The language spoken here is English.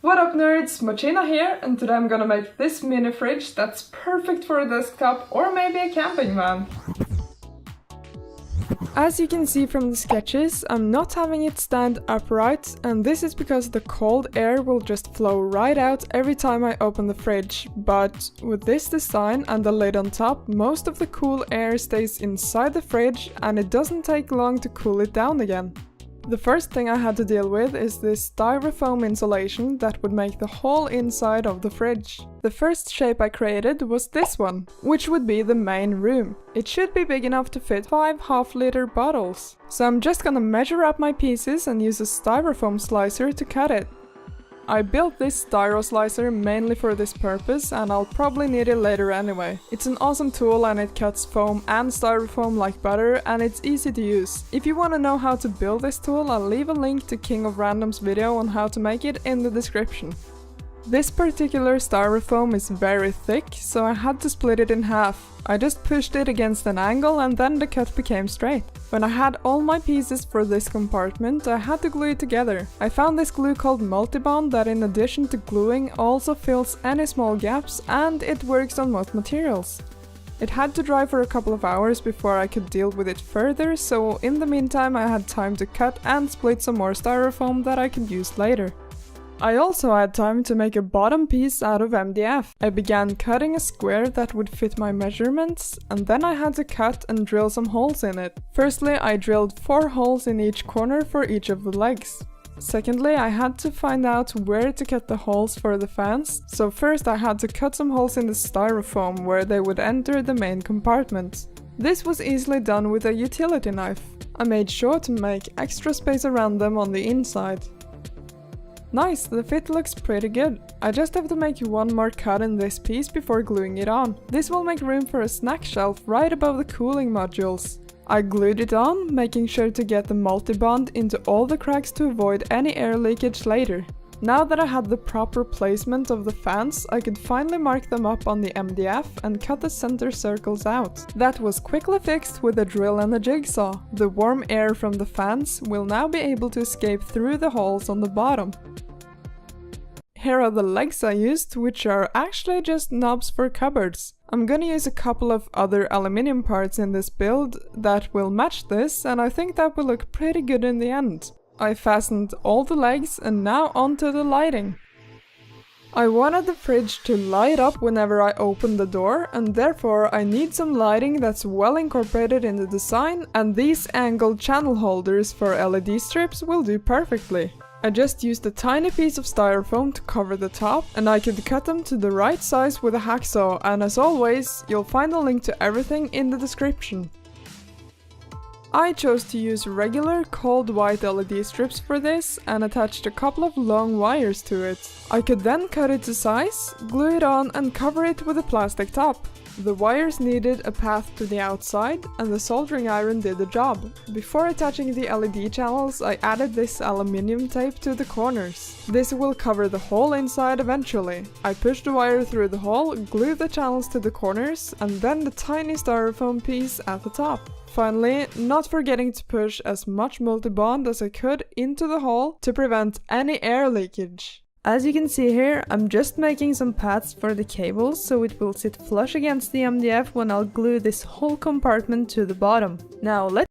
What up nerds, Mochina here, and today I'm gonna make this mini fridge that's perfect for a desktop or maybe a camping van. As you can see from the sketches, I'm not having it stand upright, and this is because the cold air will just flow right out every time I open the fridge, but with this design and the lid on top, most of the cool air stays inside the fridge and it doesn't take long to cool it down again. The first thing I had to deal with is this styrofoam insulation that would make the whole inside of the fridge. The first shape I created was this one, which would be the main room. It should be big enough to fit 5 half-liter bottles. So I'm just gonna measure up my pieces and use a styrofoam slicer to cut it. I built this styro slicer mainly for this purpose, and I'll probably need it later anyway. It's an awesome tool and it cuts foam and styrofoam like butter, and it's easy to use. If you want to know how to build this tool, I'll leave a link to King of Random's video on how to make it in the description. This particular styrofoam is very thick, so I had to split it in half. I just pushed it against an angle and then the cut became straight. When I had all my pieces for this compartment, I had to glue it together. I found this glue called Multibond that in addition to gluing also fills any small gaps, and it works on most materials. It had to dry for a couple of hours before I could deal with it further, so in the meantime I had time to cut and split some more styrofoam that I could use later. I also had time to make a bottom piece out of MDF. I began cutting a square that would fit my measurements, and then I had to cut and drill some holes in it. Firstly, I drilled 4 holes in each corner for each of the legs. Secondly, I had to find out where to cut the holes for the fans, so first I had to cut some holes in the styrofoam where they would enter the main compartment. This was easily done with a utility knife. I made sure to make extra space around them on the inside. Nice, the fit looks pretty good. I just have to make one more cut in this piece before gluing it on. This will make room for a snack shelf right above the cooling modules. I glued it on, making sure to get the multi-bond into all the cracks to avoid any air leakage later. Now that I had the proper placement of the fans, I could finally mark them up on the MDF and cut the center circles out. That was quickly fixed with a drill and a jigsaw. The warm air from the fans will now be able to escape through the holes on the bottom. Here are the legs I used, which are actually just knobs for cupboards. I'm gonna use a couple of other aluminium parts in this build that will match this, and I think that will look pretty good in the end. I fastened all the legs and now onto the lighting. I wanted the fridge to light up whenever I open the door, and therefore I need some lighting that's well incorporated in the design, and these angled channel holders for LED strips will do perfectly. I just used a tiny piece of styrofoam to cover the top, and I could cut them to the right size with a hacksaw, and as always, you'll find a link to everything in the description. I chose to use regular cold white LED strips for this and attached a couple of long wires to it. I could then cut it to size, glue it on and cover it with a plastic top. The wires needed a path to the outside, and the soldering iron did the job. Before attaching the LED channels, I added this aluminium tape to the corners. This will cover the whole inside eventually. I pushed the wire through the hole, glued the channels to the corners, and then the tiny styrofoam piece at the top. Finally, not forgetting to push as much multi-bond as I could into the hole to prevent any air leakage. As you can see here, I'm just making some paths for the cables so it will sit flush against the MDF when I'll glue this whole compartment to the bottom. Now let's